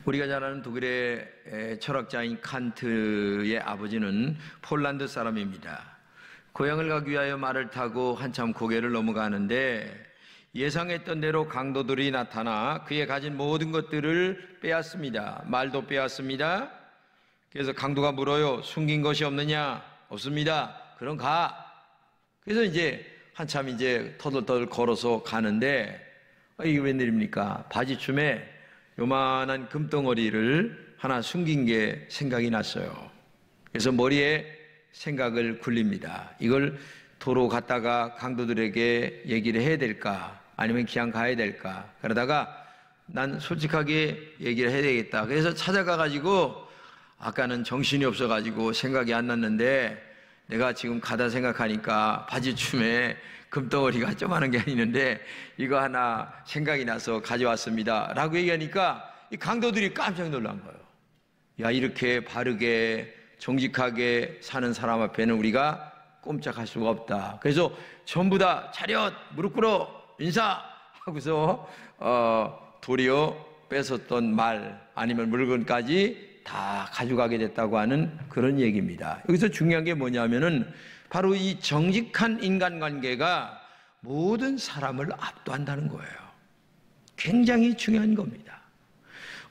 우리가 잘 아는 독일의 철학자인 칸트의 아버지는 폴란드 사람입니다. 고향을 가기 위하여 말을 타고 한참 고개를 넘어가는데 예상했던 대로 강도들이 나타나 그의 가진 모든 것들을 빼앗습니다. 말도 빼앗습니다. 그래서 강도가 물어요. 숨긴 것이 없느냐? 없습니다. 그럼 가. 그래서 한참 터덜터덜 걸어서 가는데 이게 웬일입니까? 바지춤에 요만한 금덩어리를 하나 숨긴 게 생각이 났어요. 그래서 머리에 생각을 굴립니다. 이걸 도로 갔다가 강도들에게 얘기를 해야 될까? 아니면 그냥 가야 될까? 그러다가 난 솔직하게 얘기를 해야 되겠다. 그래서 찾아가가지고 아까는 정신이 없어가지고 생각이 안 났는데 내가 지금 가다 생각하니까 바지춤에 금덩어리가 조그마한 게 있는데 이거 하나 생각이 나서 가져왔습니다 라고 얘기하니까 이 강도들이 깜짝 놀란 거예요. 야, 이렇게 바르게 정직하게 사는 사람 앞에는 우리가 꼼짝할 수가 없다. 그래서 전부 다 차렷 무릎 꿇어 인사 하고서 도리어 뺏었던 말 아니면 물건까지 다 가져가게 됐다고 하는 그런 얘기입니다. 여기서 중요한 게 뭐냐면은 바로 이 정직한 인간관계가 모든 사람을 압도한다는 거예요. 굉장히 중요한 겁니다.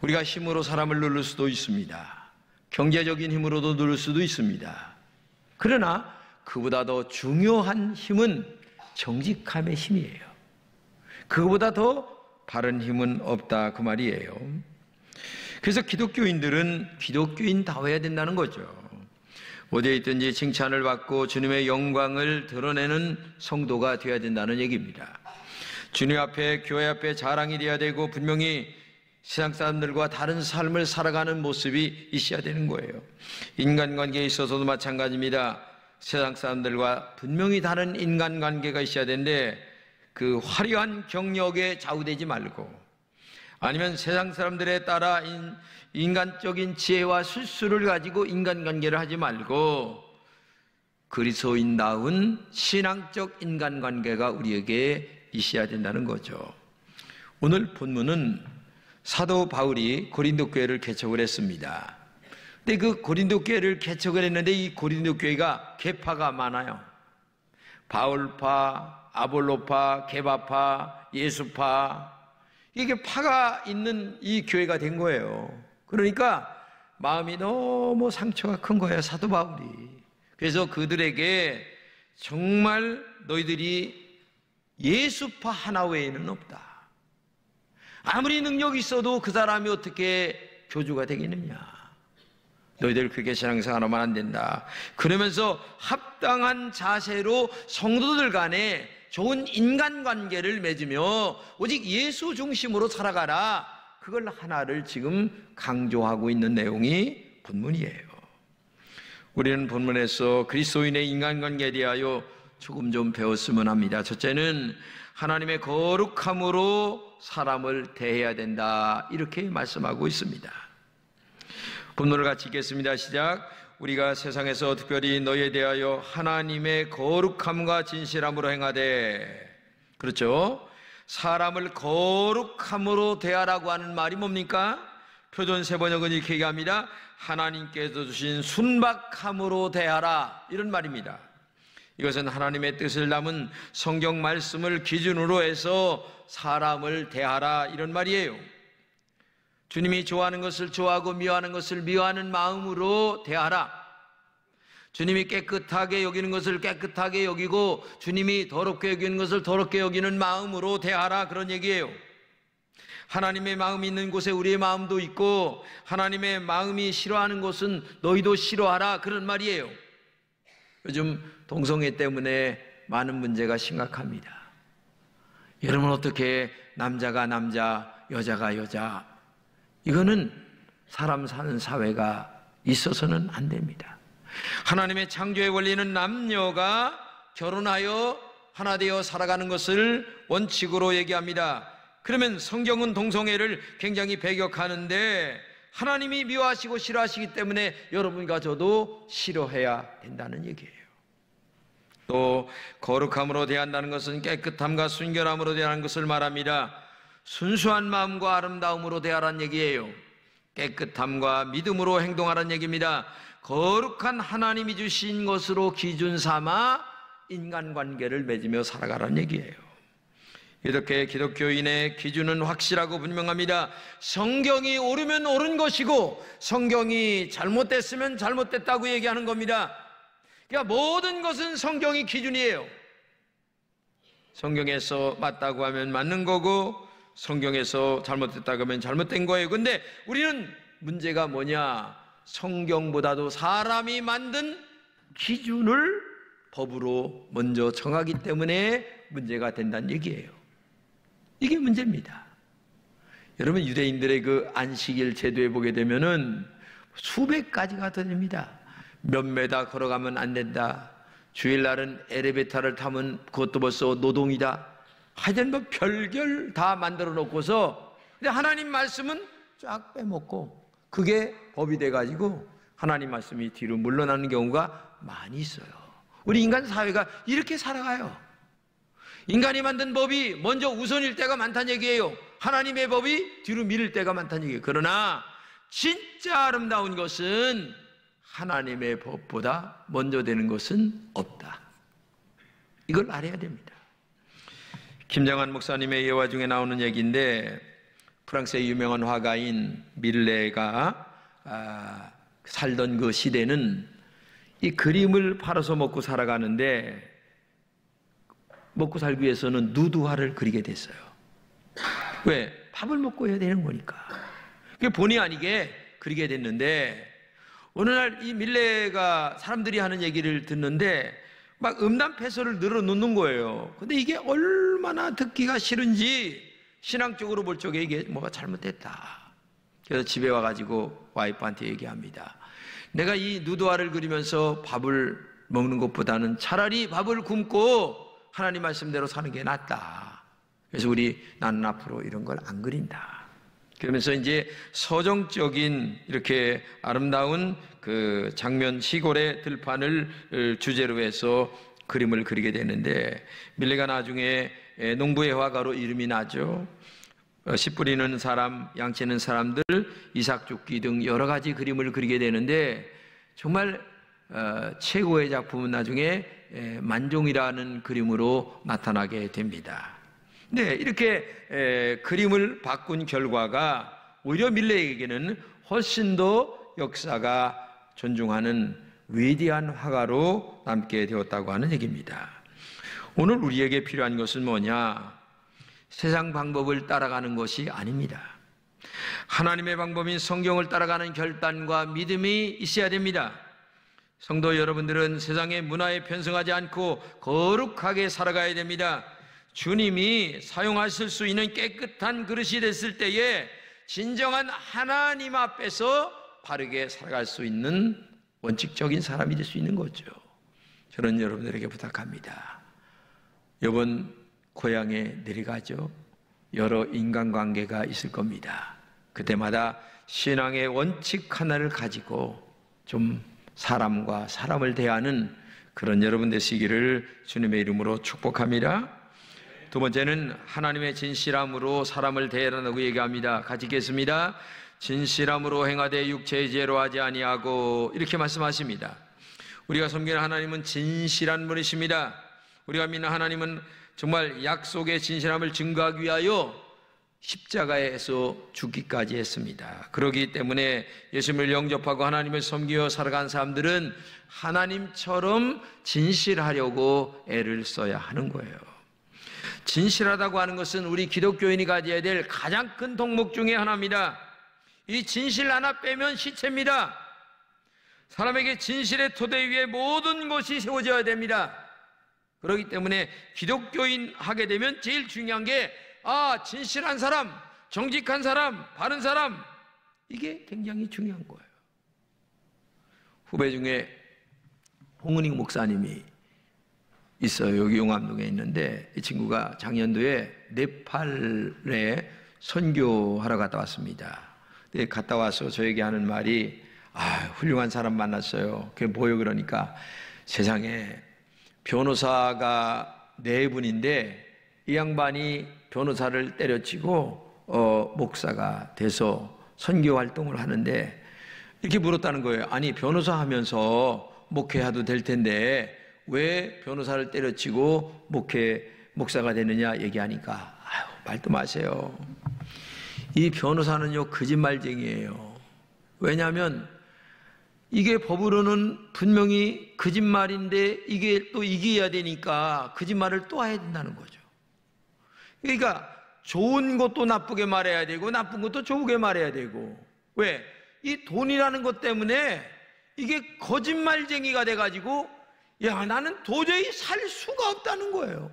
우리가 힘으로 사람을 누를 수도 있습니다. 경제적인 힘으로도 누를 수도 있습니다. 그러나 그보다 더 중요한 힘은 정직함의 힘이에요. 그보다 더 바른 힘은 없다 그 말이에요. 그래서 기독교인들은 기독교인다워야 된다는 거죠. 어디에 있든지 칭찬을 받고 주님의 영광을 드러내는 성도가 되어야 된다는 얘기입니다. 주님 앞에 교회 앞에 자랑이 되어야 되고 분명히 세상 사람들과 다른 삶을 살아가는 모습이 있어야 되는 거예요. 인간관계에 있어서도 마찬가지입니다. 세상 사람들과 분명히 다른 인간관계가 있어야 되는데 그 화려한 경력에 좌우되지 말고 아니면 세상 사람들에 따라 인간적인 지혜와 술수를 가지고 인간관계를 하지 말고 그리스도인다운 신앙적 인간관계가 우리에게 있어야 된다는 거죠. 오늘 본문은 사도 바울이 고린도 교회를 개척을 했습니다. 근데 그 고린도 교회를 개척을 했는데 이 고린도 교회가 계파가 많아요. 바울파, 아볼로파, 게바파, 예수파 이게 파가 있는 이 교회가 된 거예요. 그러니까 마음이 너무 상처가 큰 거예요, 사도 바울이. 그래서 그들에게 정말 너희들이 예수파 하나 외에는 없다. 아무리 능력이 있어도 그 사람이 어떻게 교주가 되겠느냐. 너희들 그렇게 신앙생활하면 안 된다. 그러면서 합당한 자세로 성도들 간에 좋은 인간관계를 맺으며 오직 예수 중심으로 살아가라. 그걸 하나를 지금 강조하고 있는 내용이 본문이에요. 우리는 본문에서 그리스도인의 인간관계에 대하여 조금 좀 배웠으면 합니다. 첫째는 하나님의 거룩함으로 사람을 대해야 된다. 이렇게 말씀하고 있습니다. 본문을 같이 읽겠습니다. 시작. 우리가 세상에서 특별히 너희에 대하여 하나님의 거룩함과 진실함으로 행하되. 그렇죠? 사람을 거룩함으로 대하라고 하는 말이 뭡니까? 표준 세번역은 이렇게 얘기합니다. 하나님께서 주신 순박함으로 대하라. 이런 말입니다. 이것은 하나님의 뜻을 담은 성경 말씀을 기준으로 해서 사람을 대하라. 이런 말이에요. 주님이 좋아하는 것을 좋아하고 미워하는 것을 미워하는 마음으로 대하라. 주님이 깨끗하게 여기는 것을 깨끗하게 여기고 주님이 더럽게 여기는 것을 더럽게 여기는 마음으로 대하라. 그런 얘기예요. 하나님의 마음이 있는 곳에 우리의 마음도 있고 하나님의 마음이 싫어하는 곳은 너희도 싫어하라. 그런 말이에요. 요즘 동성애 때문에 많은 문제가 심각합니다. 여러분 어떻게 남자가 남자, 여자가 여자, 이거는 사람 사는 사회가 있어서는 안 됩니다. 하나님의 창조의 원리는 남녀가 결혼하여 하나 되어 살아가는 것을 원칙으로 얘기합니다. 그러면 성경은 동성애를 굉장히 배격하는데 하나님이 미워하시고 싫어하시기 때문에 여러분과 저도 싫어해야 된다는 얘기예요. 또 거룩함으로 대한다는 것은 깨끗함과 순결함으로 대하는 것을 말합니다. 순수한 마음과 아름다움으로 대하라는 얘기예요. 깨끗함과 믿음으로 행동하라는 얘기입니다. 거룩한 하나님이 주신 것으로 기준 삼아 인간관계를 맺으며 살아가라는 얘기예요. 이렇게 기독교인의 기준은 확실하고 분명합니다. 성경이 옳으면 옳은 것이고 성경이 잘못됐으면 잘못됐다고 얘기하는 겁니다. 그러니까 모든 것은 성경이 기준이에요. 성경에서 맞다고 하면 맞는 거고 성경에서 잘못됐다고 하면 잘못된 거예요. 근데 우리는 문제가 뭐냐? 성경보다도 사람이 만든 기준을 법으로 먼저 정하기 때문에 문제가 된다는 얘기예요. 이게 문제입니다. 여러분, 유대인들의 그 안식일 제도에 보게 되면은 수백 가지가 더 됩니다. 몇 메다 걸어가면 안 된다. 주일날은 엘리베이터를 타면 그것도 벌써 노동이다. 하여튼 뭐 별별 다 만들어 놓고서, 근데 하나님 말씀은 쫙 빼먹고 그게 법이 돼가지고 하나님 말씀이 뒤로 물러나는 경우가 많이 있어요. 우리 인간 사회가 이렇게 살아가요. 인간이 만든 법이 먼저 우선일 때가 많다는 얘기예요. 하나님의 법이 뒤로 미룰 때가 많다는 얘기예요. 그러나 진짜 아름다운 것은 하나님의 법보다 먼저 되는 것은 없다. 이걸 알아야 됩니다. 김정한 목사님의 예화 중에 나오는 얘기인데, 프랑스의 유명한 화가인 밀레가 살던 그 시대는 이 그림을 팔아서 먹고 살아가는데, 먹고 살기 위해서는 누드화를 그리게 됐어요. 왜? 밥을 먹고 해야 되는 거니까. 그게 본의 아니게 그리게 됐는데, 어느 날 이 밀레가 사람들이 하는 얘기를 듣는데 막 음담패설을 늘어놓는 거예요. 근데 이게 얼마나 듣기가 싫은지 신앙적으로 볼 적에 이게 뭐가 잘못됐다. 그래서 집에 와가지고 와이프한테 얘기합니다. 내가 이 누드화를 그리면서 밥을 먹는 것보다는 차라리 밥을 굶고 하나님 말씀대로 사는 게 낫다. 그래서 나는 앞으로 이런 걸 안 그린다. 그러면서 이제 서정적인 이렇게 아름다운 그 장면, 시골의 들판을 주제로 해서 그림을 그리게 되는데, 밀레가 나중에 농부의 화가로 이름이 나죠. 씨 뿌리는 사람, 양치는 사람들, 이삭죽기 등 여러 가지 그림을 그리게 되는데, 정말 최고의 작품은 나중에 만종이라는 그림으로 나타나게 됩니다. 네, 이렇게 그림을 바꾼 결과가 오히려 밀레에게는 훨씬 더 역사가 존중하는 위대한 화가로 남게 되었다고 하는 얘기입니다. 오늘 우리에게 필요한 것은 뭐냐? 세상 방법을 따라가는 것이 아닙니다. 하나님의 방법인 성경을 따라가는 결단과 믿음이 있어야 됩니다. 성도 여러분들은 세상의 문화에 편승하지 않고 거룩하게 살아가야 됩니다. 주님이 사용하실 수 있는 깨끗한 그릇이 됐을 때에 진정한 하나님 앞에서 바르게 살아갈 수 있는 원칙적인 사람이 될 수 있는 거죠. 저는 여러분들에게 부탁합니다. 이번 고향에 내려가죠. 여러 인간관계가 있을 겁니다. 그때마다 신앙의 원칙 하나를 가지고 좀 사람과 사람을 대하는 그런 여러분 되시기를 주님의 이름으로 축복합니다. 두 번째는 하나님의 진실함으로 사람을 대하라고 얘기합니다. 같이 읽겠습니다. 진실함으로 행하되 육체의 죄로 하지 아니하고, 이렇게 말씀하십니다. 우리가 섬기는 하나님은 진실한 분이십니다. 우리가 믿는 하나님은 정말 약속의 진실함을 증거하기 위하여 십자가에서 죽기까지 했습니다. 그렇기 때문에 예수님을 영접하고 하나님을 섬기며 살아간 사람들은 하나님처럼 진실하려고 애를 써야 하는 거예요. 진실하다고 하는 것은 우리 기독교인이 가져야 될 가장 큰 덕목 중에 하나입니다. 이 진실 하나 빼면 시체입니다. 사람에게 진실의 토대 위에 모든 것이 세워져야 됩니다. 그렇기 때문에 기독교인 하게 되면 제일 중요한 게 진실한 사람, 정직한 사람, 바른 사람, 이게 굉장히 중요한 거예요. 후배 중에 홍은익 목사님이 있어요. 여기 용암동에 있는데, 이 친구가 작년도에 네팔에 선교하러 갔다 왔습니다. 근데 갔다 와서 저에게 하는 말이, 훌륭한 사람 만났어요. 그게 뭐예요? 그러니까 세상에 변호사가 4분인데 이 양반이 변호사를 때려치고 목사가 돼서 선교 활동을 하는데 이렇게 물었다는 거예요. 아니, 변호사 하면서 목회해도 될 텐데 왜 변호사를 때려치고 목사가 되느냐 얘기하니까 아유, 말도 마세요. 이 변호사는요 거짓말쟁이에요. 왜냐하면 이게 법으로는 분명히 거짓말인데 이게 또 이겨야 되니까 거짓말을 또 해야 된다는 거죠. 그러니까 좋은 것도 나쁘게 말해야 되고 나쁜 것도 좋게 말해야 되고, 왜? 이 돈이라는 것 때문에 이게 거짓말쟁이가 돼가지고 야, 나는 도저히 살 수가 없다는 거예요.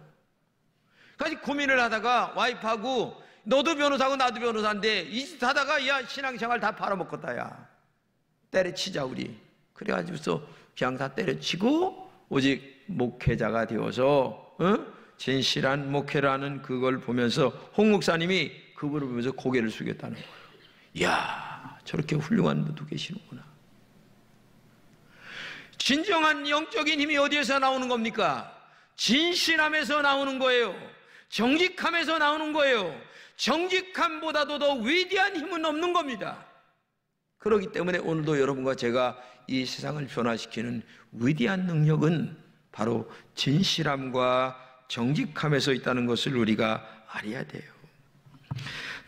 그래서 고민을 하다가 와이프하고 너도 변호사고 나도 변호사인데 이 짓 하다가 야, 신앙생활 다 팔아먹었다. 야, 때려치자 우리. 그래가지고서 그냥 다 때려치고 오직 목회자가 되어서 진실한 목회를 하는 그걸 보면서 홍 목사님이 그분을 보면서 고개를 숙였다는 거예요. 이야, 저렇게 훌륭한 분도 계시는구나. 진정한 영적인 힘이 어디에서 나오는 겁니까? 진실함에서 나오는 거예요. 정직함에서 나오는 거예요. 정직함보다도 더 위대한 힘은 없는 겁니다. 그렇기 때문에 오늘도 여러분과 제가 이 세상을 변화시키는 위대한 능력은 바로 진실함과 정직함에서 있다는 것을 우리가 알아야 돼요.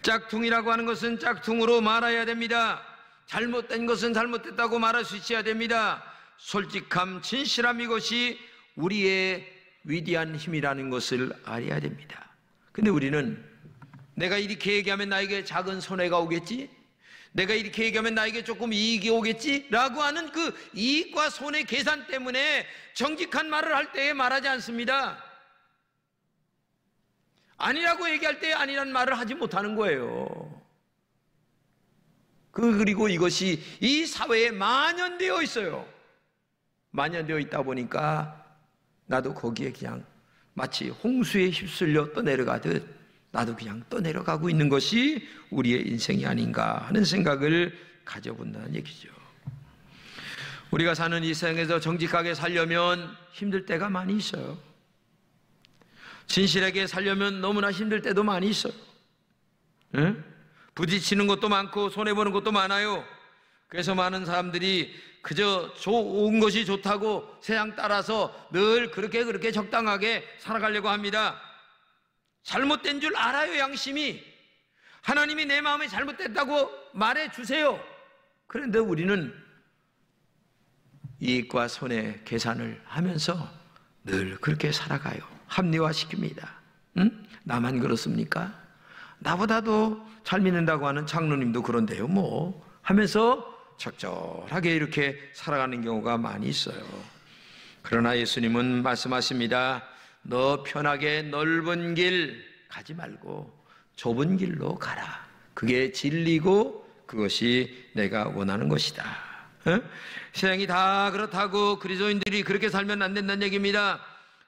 짝퉁이라고 하는 것은 짝퉁으로 말아야 됩니다. 잘못된 것은 잘못됐다고 말할 수 있어야 됩니다. 솔직함, 진실함, 이것이 우리의 위대한 힘이라는 것을 알아야 됩니다. 근데 우리는 내가 이렇게 얘기하면 나에게 작은 손해가 오겠지? 내가 이렇게 얘기하면 나에게 조금 이익이 오겠지? 라고 하는 그 이익과 손해 계산 때문에 정직한 말을 할 때에 말하지 않습니다. 아니라고 얘기할 때 아니란 말을 하지 못하는 거예요. 그리고 이것이 이 사회에 만연되어 있어요. 만연되어 있다 보니까 나도 거기에 그냥 마치 홍수에 휩쓸려 떠내려가듯 나도 그냥 떠내려가고 있는 것이 우리의 인생이 아닌가 하는 생각을 가져본다는 얘기죠. 우리가 사는 이 세상에서 정직하게 살려면 힘들 때가 많이 있어요. 진실하게 살려면 너무나 힘들 때도 많이 있어요. 응? 부딪히는 것도 많고 손해보는 것도 많아요. 그래서 많은 사람들이 그저 좋은 것이 좋다고 세상 따라서 늘 그렇게 적당하게 살아가려고 합니다. 잘못된 줄 알아요. 양심이. 하나님이 내 마음에 잘못됐다고 말해주세요. 그런데 우리는 이익과 손해 계산을 하면서 늘 그렇게 살아가요. 합리화시킵니다. 응? 나만 그렇습니까? 나보다도 잘 믿는다고 하는 장로님도 그런데요 뭐 하면서 적절하게 이렇게 살아가는 경우가 많이 있어요. 그러나 예수님은 말씀하십니다. 너 편하게 넓은 길 가지 말고 좁은 길로 가라. 그게 진리고 그것이 내가 원하는 것이다. 세상이 다 그렇다고 그리스도인들이 그렇게 살면 안 된다는 얘기입니다.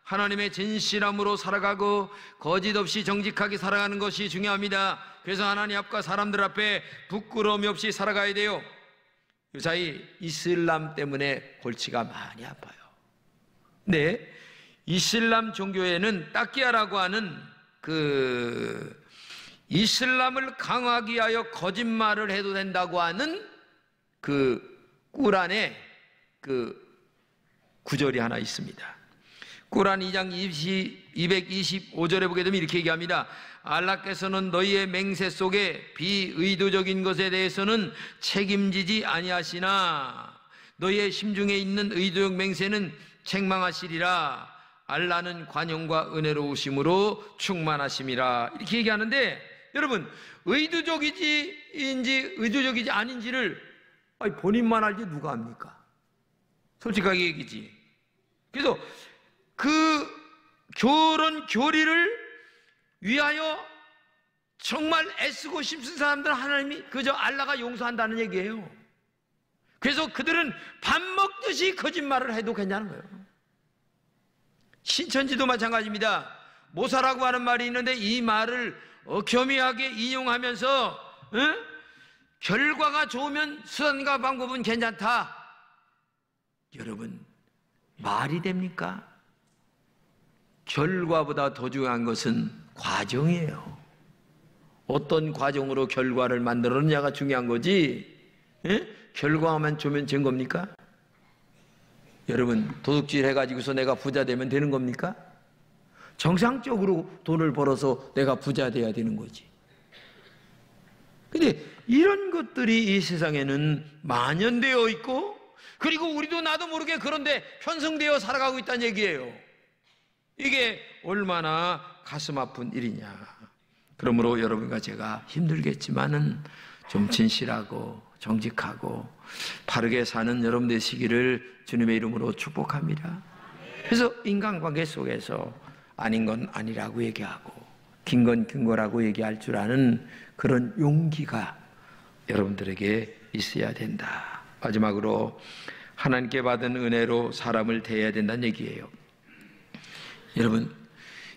하나님의 진실함으로 살아가고 거짓 없이 정직하게 살아가는 것이 중요합니다. 그래서 하나님 앞과 사람들 앞에 부끄러움이 없이 살아가야 돼요. 요사이 이슬람 때문에 골치가 많이 아파요. 네, 이슬람 종교에는 따끼야라고 하는 그 이슬람을 강화하기 위하여 거짓말을 해도 된다고 하는 그 꾸란에 그 구절이 하나 있습니다. 꾸란 2장 225절에 보게 되면 이렇게 얘기합니다. 알라께서는 너희의 맹세 속에 비의도적인 것에 대해서는 책임지지 아니하시나 너희의 심중에 있는 의도적 맹세는 책망하시리라. 알라는 관용과 은혜로우심으로 충만하심이라. 이렇게 얘기하는데 여러분, 의도적이지 아닌지를 본인만 알지 누가 압니까? 솔직하게 얘기지. 그래서 그 결혼 교리를 위하여 정말 애쓰고 싶은 사람들은 하나님이 그저 알라가 용서한다는 얘기예요. 그래서 그들은 밥 먹듯이 거짓말을 해도 괜찮은 거예요. 신천지도 마찬가지입니다. 모사라고 하는 말이 있는데 이 말을 겸이하게 인용하면서 결과가 좋으면 수단과 방법은 괜찮다. 여러분, 말이 됩니까? 결과보다 더 중요한 것은 과정이에요. 어떤 과정으로 결과를 만들었느냐가 중요한 거지, 예? 결과만 주면 된 겁니까? 여러분, 도둑질 해가지고서 내가 부자 되면 되는 겁니까? 정상적으로 돈을 벌어서 내가 부자 돼야 되는 거지. 근데 이런 것들이 이 세상에는 만연되어 있고, 그리고 우리도 나도 모르게 그런데 편성되어 살아가고 있다는 얘기예요. 이게 얼마나 가슴 아픈 일이냐. 그러므로 여러분과 제가 힘들겠지만은 좀 진실하고 정직하고 바르게 사는 여러분 되시기를 주님의 이름으로 축복합니다. 그래서 인간관계 속에서 아닌 건 아니라고 얘기하고 긴 건 긴 거라고 얘기할 줄 아는 그런 용기가 여러분들에게 있어야 된다. 마지막으로 하나님께 받은 은혜로 사람을 대해야 된다는 얘기예요.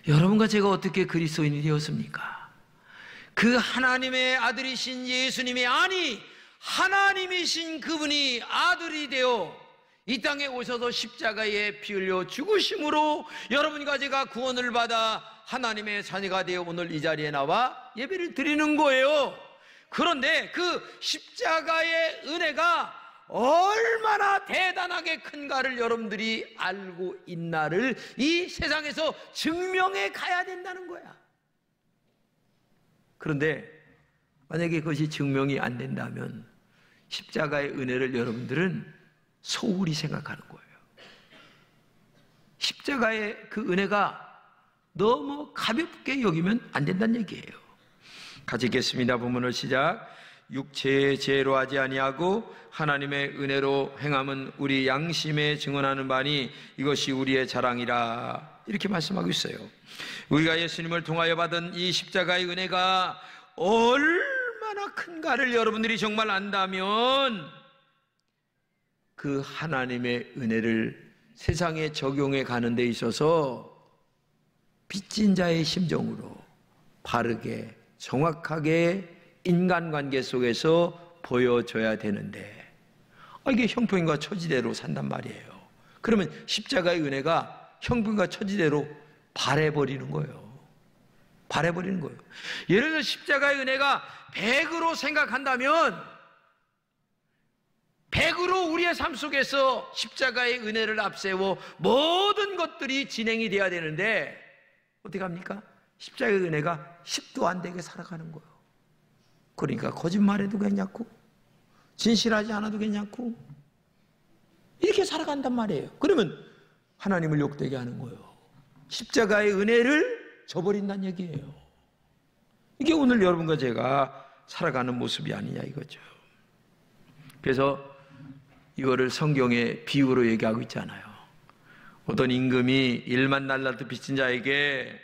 여러분과 제가 어떻게 그리스도인이 되었습니까? 그 하나님의 아들이신 예수님이, 아니 하나님이신 그분이 아들이 되어 이 땅에 오셔서 십자가에 피 흘려 죽으심으로 여러분과 제가 구원을 받아 하나님의 자녀가 되어 오늘 이 자리에 나와 예배를 드리는 거예요. 그런데 그 십자가의 은혜가 얼마나 대단하게 큰가를 여러분들이 알고 있나를 이 세상에서 증명해 가야 된다는 거야. 그런데 만약에 그것이 증명이 안 된다면 십자가의 은혜를 여러분들은 소홀히 생각하는 거예요. 십자가의 그 은혜가 너무 가볍게 여기면 안 된다는 얘기예요. 같이 읽겠습니다. 본문을 시작. 육체의 죄로 하지 아니하고 하나님의 은혜로 행함은 우리 양심에 증언하는 바니 이것이 우리의 자랑이라. 이렇게 말씀하고 있어요. 우리가 예수님을 통하여 받은 이 십자가의 은혜가 얼마나 큰가를 여러분들이 정말 안다면 그 하나님의 은혜를 세상에 적용해 가는 데 있어서 빚진 자의 심정으로 바르게 정확하게 인간관계 속에서 보여줘야 되는데 이게 형편과 처지대로 산단 말이에요. 그러면 십자가의 은혜가 형편과 처지대로 발해버리는 거예요. 발해버리는 거예요. 예를 들어 십자가의 은혜가 100으로 생각한다면 100으로 우리의 삶 속에서 십자가의 은혜를 앞세워 모든 것들이 진행이 돼야 되는데 어떻게 합니까? 십자가의 은혜가 10도 안 되게 살아가는 거예요. 그러니까 거짓말해도 괜찮고 진실하지 않아도 괜찮고 이렇게 살아간단 말이에요. 그러면 하나님을 욕되게 하는 거예요. 십자가의 은혜를 저버린다는 얘기예요. 이게 오늘 여러분과 제가 살아가는 모습이 아니냐 이거죠. 그래서 이거를 성경의 비유로 얘기하고 있잖아요. 어떤 임금이 1만 달란트 빚진 자에게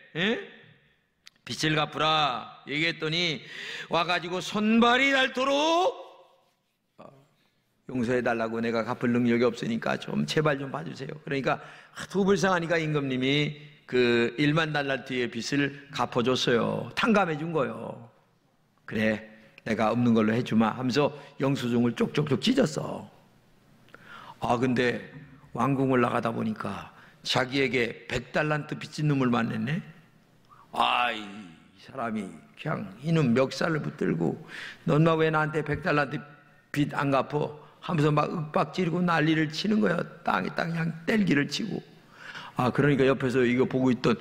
빚을 갚으라 얘기했더니 와가지고 손발이 닳도록 용서해달라고, 내가 갚을 능력이 없으니까 좀 제발 좀 봐주세요. 그러니까 하도 불쌍하니까 임금님이 그 1만 달란트의 빚을 갚아줬어요. 탕감해 준 거예요. 그래 내가 없는 걸로 해주마 하면서 영수증을 쪽쪽쪽 찢었어. 근데 왕궁을 나가다 보니까 자기에게 100달란트 빚진 놈을 만났네. 이 사람이 그냥 이놈 멱살을 붙들고 넌 왜 나한테 100달란트 빚 안 갚어 하면서 막 윽박지르고 난리를 치는 거야. 땅에 그냥 뗄기를 치고. 그러니까 옆에서 이거 보고 있던,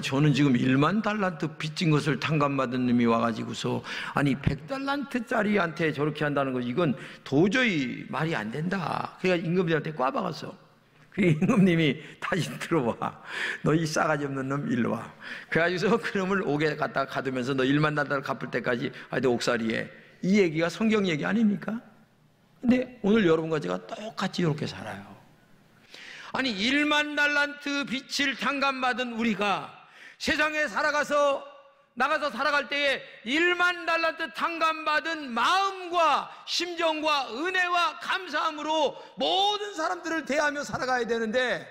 저는 지금 1만 달란트 빚진 것을 탕감받은 놈이 와가지고서 100달란트짜리한테 저렇게 한다는 거, 이건 도저히 말이 안 된다. 그러니까 임금님한테 꽈박았어. 그 임금님이 다시 들어와. 너 이 싸가지 없는 놈 일로 와. 그래가지고서 그놈을 옥에 갖다 가두면서 너 1만 달러 갚을 때까지 하여튼 옥살이에. 이 얘기가 성경 얘기 아닙니까? 근데 오늘 여러분과 제가 똑같이 이렇게 살아요. 1만 달란트 빚을 탕감받은 우리가 세상에 나가서 살아갈 때에 1만 달란트 탕감받은 마음과 심정과 은혜와 감사함으로 모든 사람들을 대하며 살아가야 되는데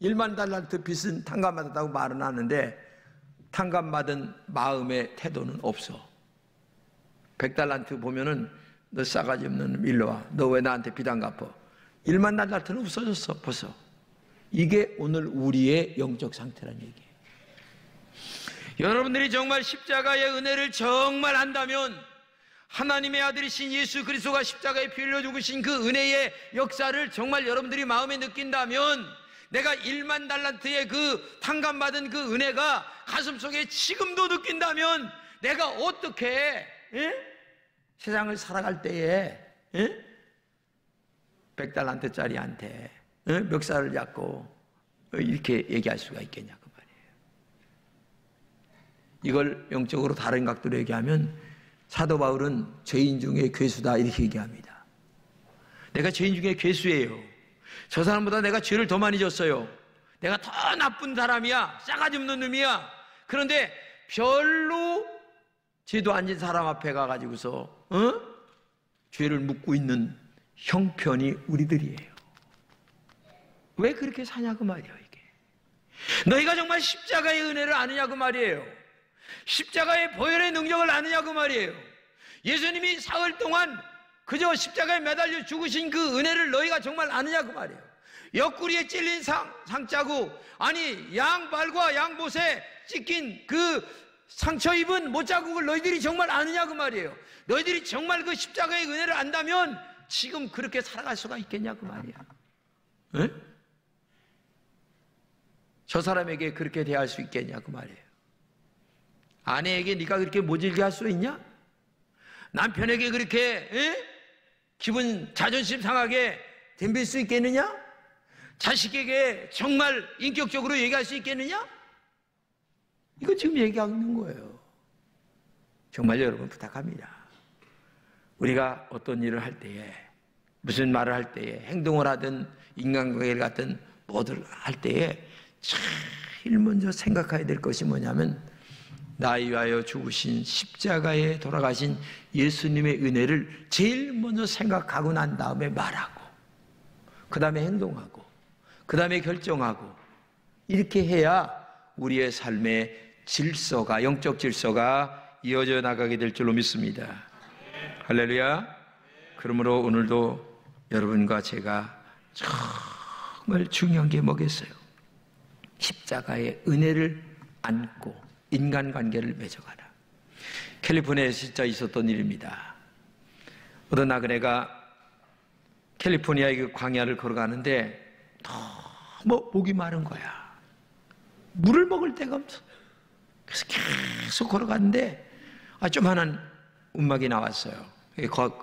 1만 달란트 빚은 탕감받았다고 말은 하는데 탕감받은 마음의 태도는 없어. 100달란트 보면은 너 싸가지 없는 놈 일로 와. 너 왜 나한테 빚 안 갚어? 1만 달란트는 없어졌어 벌써. 이게 오늘 우리의 영적 상태란 얘기예요. 여러분들이 정말 십자가의 은혜를 정말 안다면, 하나님의 아들이신 예수 그리스도가 십자가에 피 흘려 죽으신 그 은혜의 역사를 정말 여러분들이 마음에 느낀다면, 내가 1만 달란트의 그 탕감받은 그 은혜가 가슴속에 지금도 느낀다면, 내가 어떻게 세상을 살아갈 때에 100달란트짜리한테 멱살을 잡고 이렇게 얘기할 수가 있겠냐 그 말이에요. 이걸 영적으로 다른 각도로 얘기하면 사도 바울은 죄인 중에 괴수다 이렇게 얘기합니다. 내가 죄인 중에 괴수예요. 저 사람보다 내가 죄를 더 많이 졌어요. 내가 더 나쁜 사람이야. 싸가지 없는 놈이야. 그런데 별로 죄도 안 진 사람 앞에 가가지고서 죄를 묻고 있는 형편이 우리들이에요. 왜 그렇게 사냐 그 말이에요. 이게 너희가 정말 십자가의 은혜를 아느냐 그 말이에요. 십자가의 보혈의 능력을 아느냐 그 말이에요. 예수님이 사흘 동안 그저 십자가에 매달려 죽으신 그 은혜를 너희가 정말 아느냐 그 말이에요. 옆구리에 찔린 상자국, 아니 양발과 양봇에 찍힌 그 상처 입은 못자국을 너희들이 정말 아느냐 그 말이에요. 너희들이 정말 그 십자가의 은혜를 안다면 지금 그렇게 살아갈 수가 있겠냐 그 말이야. 에? 저 사람에게 그렇게 대할 수 있겠냐 그 말이에요. 아내에게 네가 그렇게 모질게 할 수 있냐? 남편에게 그렇게 기분 자존심 상하게 덤빌 수 있겠느냐? 자식에게 정말 인격적으로 얘기할 수 있겠느냐? 이거 지금 얘기하는 거예요. 정말 여러분 부탁합니다. 우리가 어떤 일을 할 때에, 무슨 말을 할 때에, 행동을 하든 인간관계를 갖든 뭐든 할 때에 제일 먼저 생각해야 될 것이 뭐냐면, 나를 위하여 죽으신 십자가에 돌아가신 예수님의 은혜를 제일 먼저 생각하고 난 다음에 말하고, 그 다음에 행동하고, 그 다음에 결정하고, 이렇게 해야 우리의 삶의 질서가, 영적 질서가 이어져 나가게 될 줄로 믿습니다. 할렐루야. 그러므로 오늘도 여러분과 제가 정말 중요한 게 뭐겠어요? 십자가의 은혜를 안고 인간관계를 맺어가라. 캘리포니아에 진짜 있었던 일입니다. 어떤 나그네가 캘리포니아의 그 광야를 걸어가는데 너무 목이 마른 거야. 물을 먹을 데가 없어. 그래서 계속 걸어갔는데 조만한 움막이 나왔어요.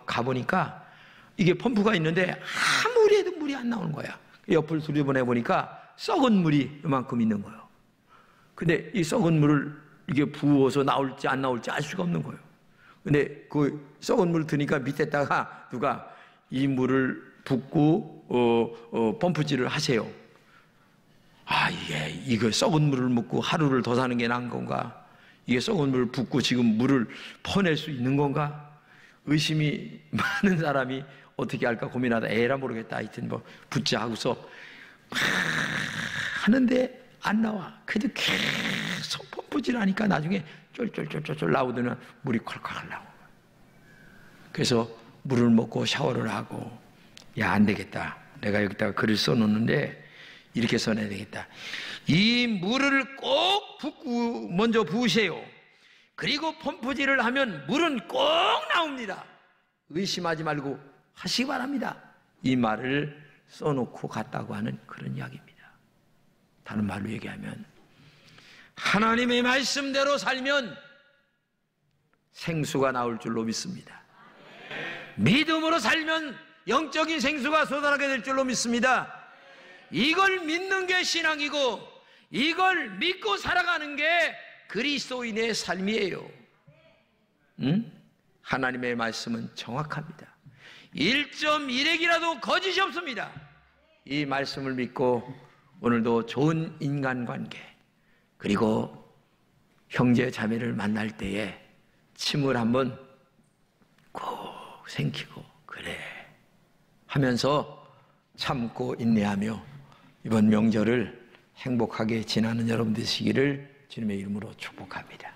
가보니까 이게 펌프가 있는데 아무리 해도 물이 안 나오는 거야. 옆을 들여보내보니까 썩은 물이 이만큼 있는 거예요. 근데 이 썩은 물을 이게 부어서 나올지 안 나올지 알 수가 없는 거예요. 근데 그 썩은 물을 드니까 밑에다가 누가 이 물을 붓고 펌프질을 하세요. 이거 썩은 물을 먹고 하루를 더 사는 게 나은 건가? 이게 썩은 물을 붓고 지금 물을 퍼낼 수 있는 건가? 의심이 많은 사람이 어떻게 할까 고민하다 에라 모르겠다. 하여튼 뭐 붓자 하고서 하는데 안 나와. 그래도 계속 펌프질 하니까 나중에 쫄쫄쫄쫄 나오더니 물이 콸콸 나오고. 그래서 물을 먹고 샤워를 하고, 안 되겠다. 내가 여기다가 글을 써놓는데 이렇게 써내야 되겠다. 이 물을 꼭 붓고 먼저 부으세요. 그리고 펌프질을 하면 물은 꼭 나옵니다. 의심하지 말고 하시기 바랍니다. 이 말을 써놓고 갔다고 하는 그런 이야기입니다. 다른 말로 얘기하면 하나님의 말씀대로 살면 생수가 나올 줄로 믿습니다. 믿음으로 살면 영적인 생수가 쏟아나게 될 줄로 믿습니다. 이걸 믿는 게 신앙이고, 이걸 믿고 살아가는 게 그리스도인의 삶이에요. 하나님의 말씀은 정확합니다. 1.1핵이라도 거짓이 없습니다. 이 말씀을 믿고 오늘도 좋은 인간관계, 그리고 형제 자매를 만날 때에 침을 한번 꼭 생기고 그래 하면서 참고 인내하며 이번 명절을 행복하게 지나는 여러분 되시기를 주님의 이름으로 축복합니다.